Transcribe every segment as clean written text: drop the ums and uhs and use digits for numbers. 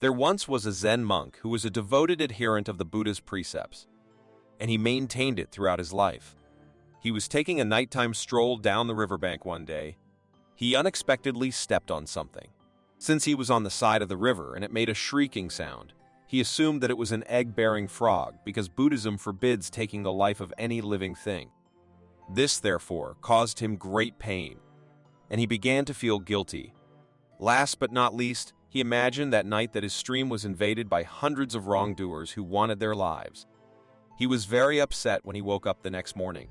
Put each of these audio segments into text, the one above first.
There once was a Zen monk who was a devoted adherent of the Buddha's precepts, and he maintained it throughout his life. He was taking a nighttime stroll down the riverbank one day. He unexpectedly stepped on something. Since he was on the side of the river and it made a shrieking sound, he assumed that it was an egg-bearing frog because Buddhism forbids taking the life of any living thing. This, therefore, caused him great pain, and he began to feel guilty. Last but not least, he imagined that night that his stream was invaded by hundreds of wrongdoers who wanted their lives. He was very upset when he woke up the next morning.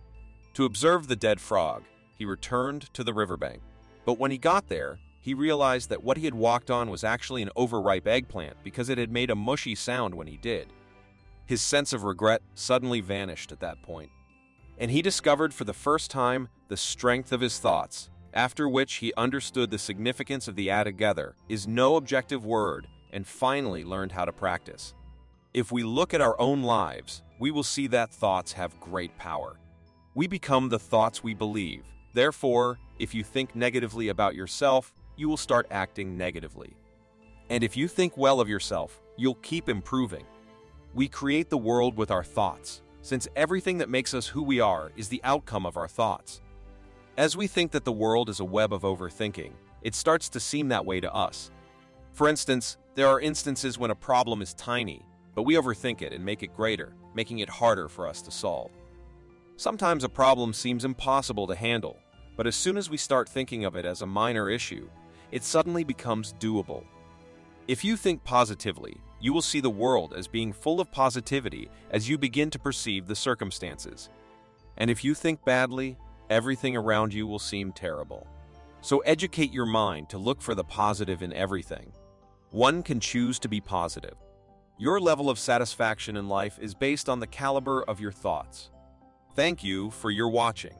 To observe the dead frog, he returned to the riverbank. But when he got there, he realized that what he had walked on was actually an overripe eggplant because it had made a mushy sound when he did. His sense of regret suddenly vanished at that point, and he discovered for the first time the strength of his thoughts, after which he understood the significance of the together is no objective word and finally learned how to practice. If we look at our own lives, we will see that thoughts have great power. We become the thoughts we believe. Therefore, if you think negatively about yourself, you will start acting negatively. And if you think well of yourself, you'll keep improving. We create the world with our thoughts, since everything that makes us who we are is the outcome of our thoughts. As we think that the world is a web of overthinking, it starts to seem that way to us. For instance, there are instances when a problem is tiny, but we overthink it and make it greater, making it harder for us to solve. Sometimes a problem seems impossible to handle, but as soon as we start thinking of it as a minor issue, it suddenly becomes doable. If you think positively, you will see the world as being full of positivity as you begin to perceive the circumstances. And if you think badly, everything around you will seem terrible. So educate your mind to look for the positive in everything. One can choose to be positive. Your level of satisfaction in life is based on the caliber of your thoughts. Thank you for your watching.